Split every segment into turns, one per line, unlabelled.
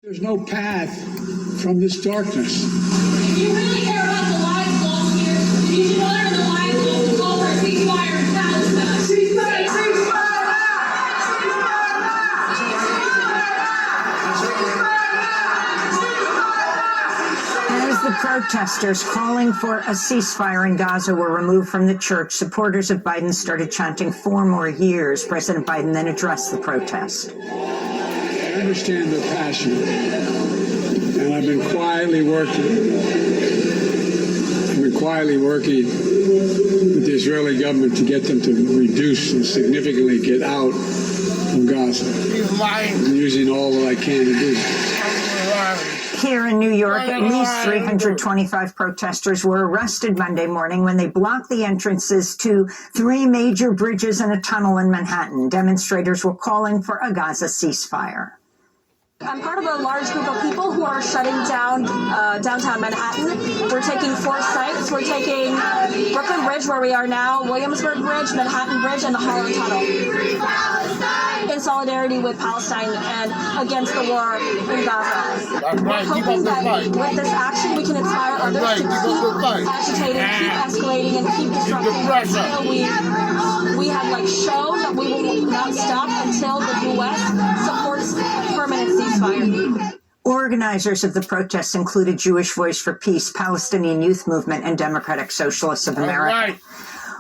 There's no path from this darkness.
If you really care about the lives lost here, you should honor the lives lost and call for a ceasefire in Palestine. Ceasefire!
As the protesters calling for a ceasefire in Gaza were removed from the church, supporters of Biden started chanting 4 more years. President Biden then addressed the protest.
I understand their passion, and I've been quietly working with the Israeli government to get them to reduce and significantly get out of Gaza. I'm using all that I can to do.
Here in New York, at least 325 protesters were arrested Monday morning when they blocked the entrances to 3 major bridges and a tunnel in Manhattan. Demonstrators were calling for a Gaza ceasefire.
I'm part of a large group of people who are shutting down downtown Manhattan. We're taking 4 sites. We're taking Brooklyn Bridge, where we are now, Williamsburg Bridge, Manhattan Bridge, and the Harlem Tunnel. In solidarity with Palestine and against the war in Gaza. We're hoping that with this action we can inspire others to keep agitating, keep escalating, and keep disrupting until we have shown that we will not stop until the U.S. supports permanent ceasefire.
Organizers of the protests included Jewish Voice for Peace, Palestinian Youth Movement, and Democratic Socialists of America.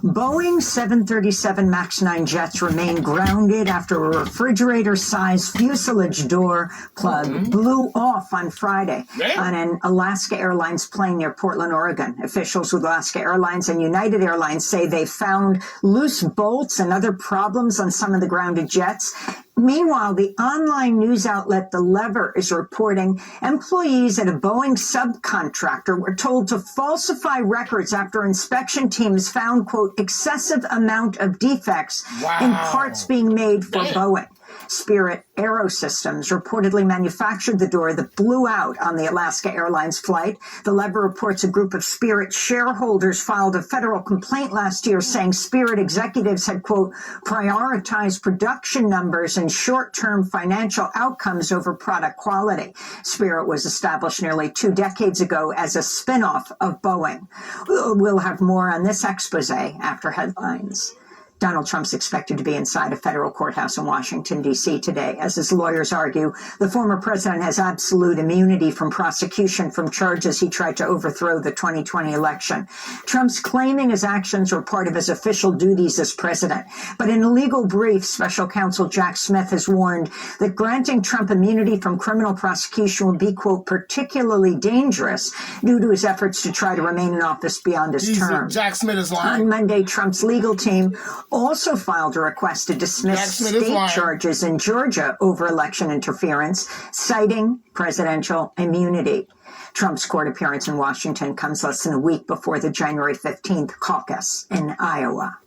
Boeing 737 MAX 9 jets remain grounded after a refrigerator-sized fuselage door plug blew off on Friday on an Alaska Airlines plane near Portland, Oregon. Officials with Alaska Airlines and United Airlines say they found loose bolts and other problems on some of the grounded jets. Meanwhile, the online news outlet The Lever is reporting employees at a Boeing subcontractor were told to falsify records after inspection teams found, quote, excessive amount of defects in parts being made for Boeing. Spirit Aerosystems reportedly manufactured the door that blew out on the Alaska Airlines flight. The Lever reports a group of Spirit shareholders filed a federal complaint last year saying Spirit executives had, quote, prioritized production numbers and short-term financial outcomes over product quality. Spirit was established nearly 2 decades ago as a spin-off of Boeing. We'll have more on this expose after headlines. Donald Trump's expected to be inside a federal courthouse in Washington, D.C. today. As his lawyers argue, the former president has absolute immunity from prosecution from charges he tried to overthrow the 2020 election. Trump's claiming his actions were part of his official duties as president. But in a legal brief, special counsel Jack Smith has warned that granting Trump immunity from criminal prosecution would be, quote, particularly dangerous due to his efforts to try to remain in office beyond his term.
Jack Smith is lying.
On Monday, Trump's legal team also filed a request to dismiss state charges in Georgia over election interference, citing presidential immunity. Trump's court appearance in Washington comes less than a week before the January 15th caucus in Iowa.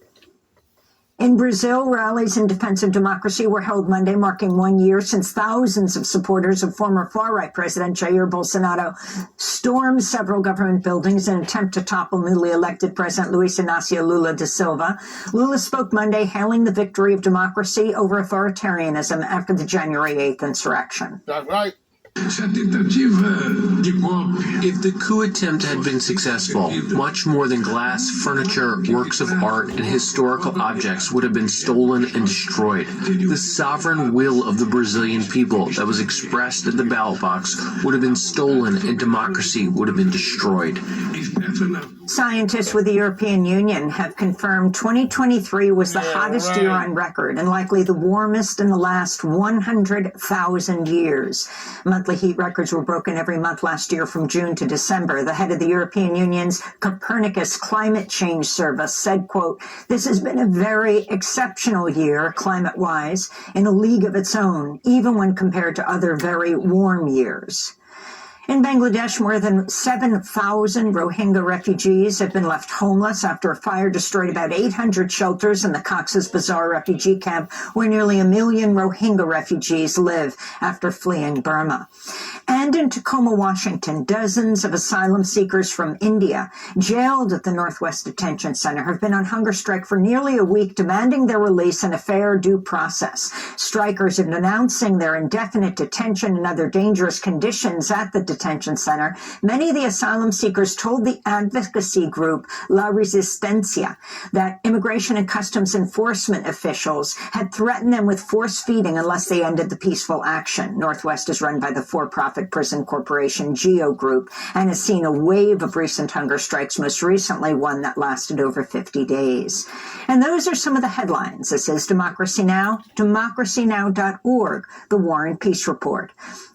In Brazil, rallies in defense of democracy were held Monday, marking 1 year since thousands of supporters of former far-right President Jair Bolsonaro stormed several government buildings in an attempt to topple newly elected President Luiz Inácio Lula da Silva. Lula spoke Monday, hailing the victory of democracy over authoritarianism after the January 8th insurrection.
That's right.
If the coup attempt had been successful, much more than glass, furniture, works of art, and historical objects would have been stolen and destroyed. The sovereign will of the Brazilian people that was expressed at the ballot box would have been stolen and democracy would have been destroyed.
Scientists with the European Union have confirmed 2023 was the hottest year on record and likely the warmest in the last 100,000 years. Monthly heat records were broken every month last year from June to December. The head of the European Union's Copernicus Climate Change Service said, quote, this has been a very exceptional year, climate-wise, in a league of its own, even when compared to other very warm years. In Bangladesh, more than 7,000 Rohingya refugees have been left homeless after a fire destroyed about 800 shelters in the Cox's Bazar refugee camp, where nearly 1 million Rohingya refugees live after fleeing Burma. And in Tacoma, Washington, dozens of asylum seekers from India jailed at the Northwest Detention Center have been on hunger strike for nearly a week, demanding their release and a fair due process. Strikers are denouncing their indefinite detention and other dangerous conditions at the detention center. Many of the asylum seekers told the advocacy group La Resistencia that immigration and customs enforcement officials had threatened them with force feeding unless they ended the peaceful action. Northwest is run by the for-profit prison corporation GEO Group and has seen a wave of recent hunger strikes, most recently one that lasted over 50 days. And those are some of the headlines. This is Democracy Now!, democracynow.org, the War and Peace Report.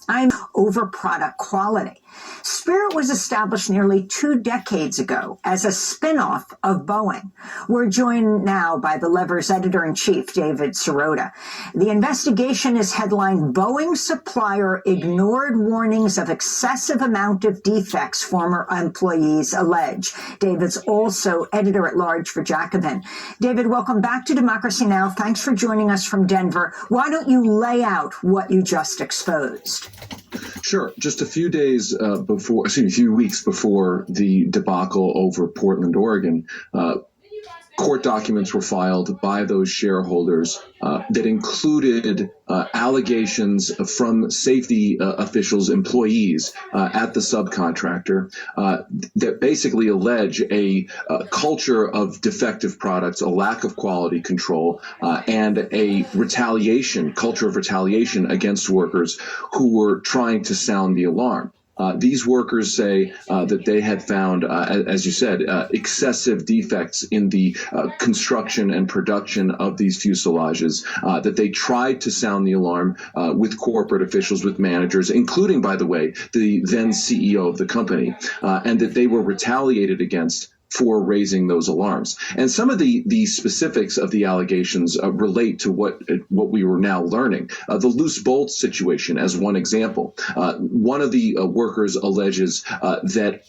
I'm over product quality. Spirit was established nearly 2 decades ago as a spin-off of Boeing. We're joined now by the Lever's editor-in-chief, David Sirota. The investigation is headlined, Boeing Supplier Ignored Warnings of Excessive Amount of Defects Former Employees Allege. David's also editor-at-large for Jacobin. David, welcome back to Democracy Now! Thanks for joining us from Denver. Why don't you lay out what you just exposed?
Sure. Just a few weeks before the debacle over Portland, Oregon, court documents were filed by those shareholders that included allegations from safety officials, employees at the subcontractor that basically allege a culture of defective products, a lack of quality control, and a culture of retaliation against workers who were trying to sound the alarm. These workers say that they had found, as you said, excessive defects in the construction and production of these fuselages, that they tried to sound the alarm with corporate officials, with managers, including, by the way, the then CEO of the company, and that they were retaliated against for raising those alarms. And some of the specifics of the allegations relate to what we were now learning. The loose bolt situation as one example. One of the workers alleges that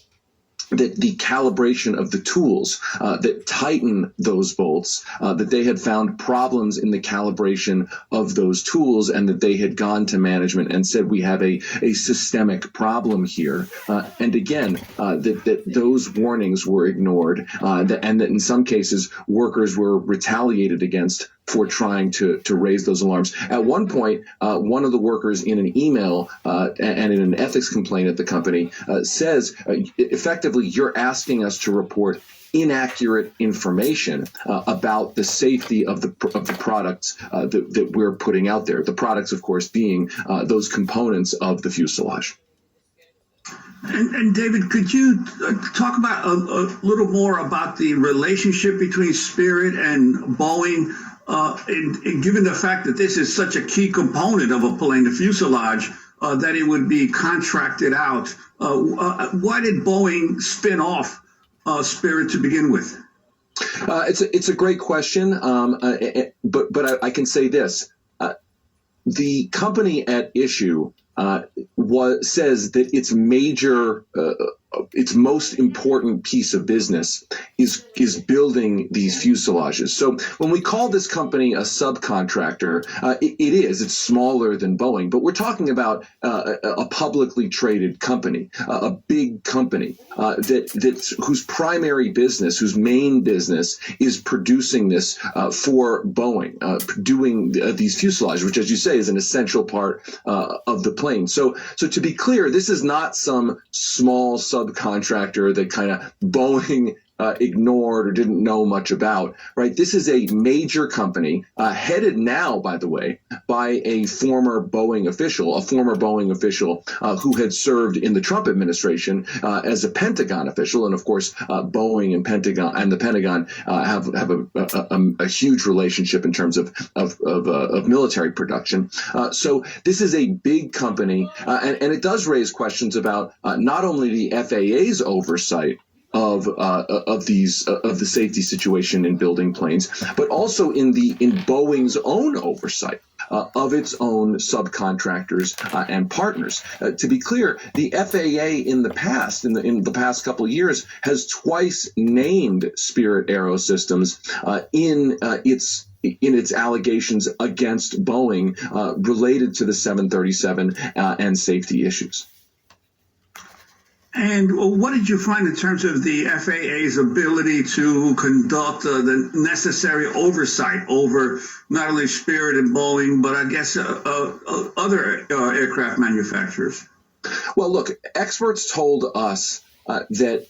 the calibration of the tools that tighten those bolts, that they had found problems in the calibration of those tools, and that they had gone to management and said, we have a systemic problem here. And again, that those warnings were ignored, and that in some cases, workers were retaliated against for trying to raise those alarms. At one point, one of the workers in an email and in an ethics complaint at the company says, effectively, you're asking us to report inaccurate information about the safety of the products that we're putting out there. The products, of course, being those components of the fuselage.
And David, could you talk about a little more about the relationship between Spirit and Boeing? And given the fact that this is such a key component of a plane, the fuselage, that it would be contracted out, why did Boeing spin off Spirit to begin with?
It's a great question, but I can say this: the company at issue says that its most important piece of business is building these fuselages. So when we call this company a subcontractor, it's smaller than Boeing, but we're talking about a publicly traded company, a big company whose primary business, whose main business is producing this for Boeing, doing these fuselages, which, as you say, is an essential part of the plane. So to be clear, this is not some small subcontractor that kind of Boeing ignored or didn't know much about, right? This is a major company headed now, by the way, by a former Boeing official, who had served in the Trump administration as a Pentagon official. And of course, Boeing and the Pentagon have a huge relationship in terms of military production. So this is a big company, and it does raise questions about not only the FAA's oversight of the safety situation in building planes, but also in Boeing's own oversight of its own subcontractors and partners. To be clear, the FAA in the past couple of years has twice named Spirit AeroSystems in its allegations against Boeing related to the 737 and safety issues.
And what did you find in terms of the FAA's ability to conduct the necessary oversight over not only Spirit and Boeing, but I guess other aircraft manufacturers?
Well, look, experts told us that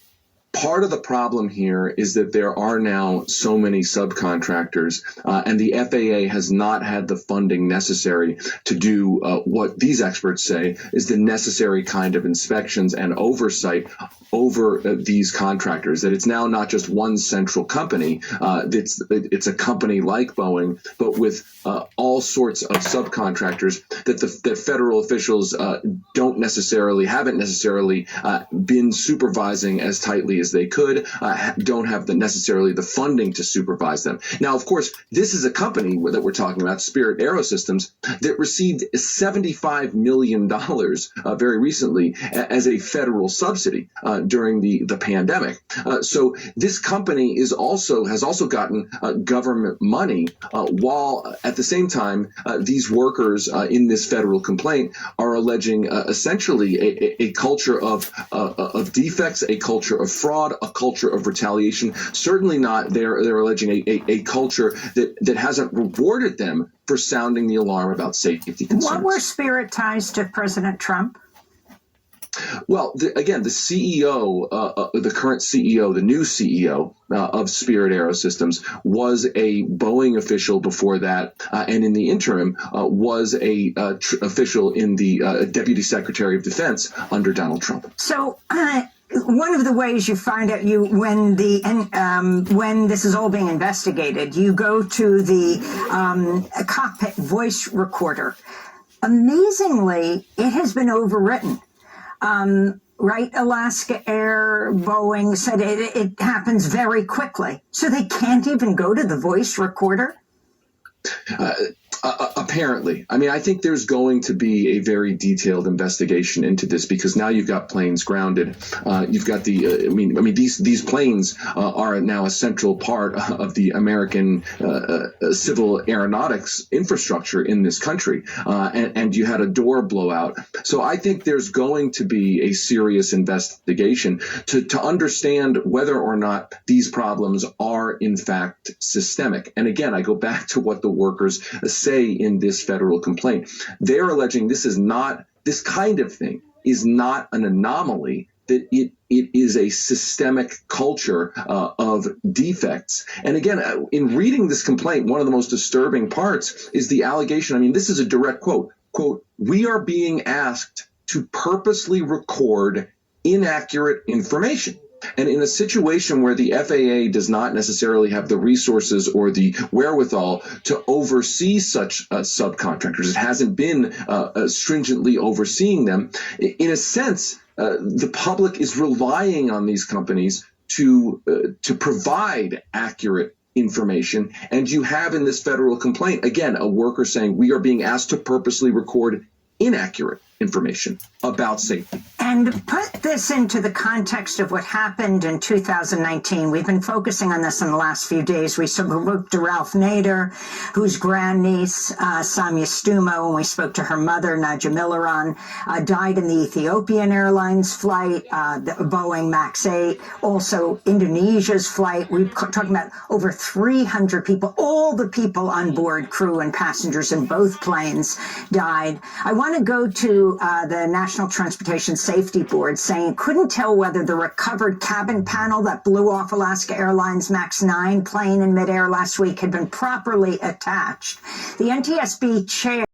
part of the problem here is that there are now so many subcontractors, and the FAA has not had the funding necessary to do what these experts say is the necessary kind of inspections and oversight over these contractors. That it's now not just one central company. It's a company like Boeing, but with all sorts of subcontractors that federal officials haven't necessarily been supervising as tightly as they could, don't have necessarily the funding to supervise them. Now, of course, this is a company that we're talking about, Spirit AeroSystems, that received $75 million very recently as a federal subsidy during the pandemic. So this company has also gotten government money, while at the same time these workers in this federal complaint are alleging essentially a culture of defects, a culture of fraud, a culture of retaliation. Certainly not. They're alleging a culture that hasn't rewarded them for sounding the alarm about safety concerns.
What were Spirit ties to President Trump?
Well, again, the CEO, the current CEO, the new CEO of Spirit AeroSystems was a Boeing official before that, and in the interim was a official in the Deputy Secretary of Defense under Donald Trump.
So one of the ways you find out when this is all being investigated, you go to the cockpit voice recorder. Amazingly, it has been overwritten. Right? Alaska Air, Boeing said it happens very quickly. So they can't even go to the voice recorder?
Apparently. I mean, I think there's going to be a very detailed investigation into this because now you've got planes grounded. You've got these planes are now a central part of the American civil aeronautics infrastructure in this country. And you had a door blowout. So I think there's going to be a serious investigation to understand whether or not these problems are in fact systemic. And again, I go back to what the workers say in this federal complaint. They're alleging this kind of thing is not an anomaly, that it is a systemic culture of defects. And again, in reading this complaint, one of the most disturbing parts is the allegation. I mean, this is a direct quote, "We are being asked to purposely record inaccurate information." And in a situation where the FAA does not necessarily have the resources or the wherewithal to oversee such subcontractors, it hasn't been stringently overseeing them. In a sense, the public is relying on these companies to provide accurate information. And you have in this federal complaint, again, a worker saying we are being asked to purposely record inaccurate information about safety.
And put this into the context of what happened in 2019. We've been focusing on this in the last few days. We spoke to Ralph Nader, whose grandniece, Samia Stumo, and we spoke to her mother, Naja Milaron, died in the Ethiopian Airlines flight, the Boeing MAX 8, also Indonesia's flight. We're talking about over 300 people. All the people on board, crew and passengers in both planes, died. I want to go to the National Transportation Safety Board saying couldn't tell whether the recovered cabin panel that blew off Alaska Airlines MAX 9 plane in midair last week had been properly attached. The NTSB chair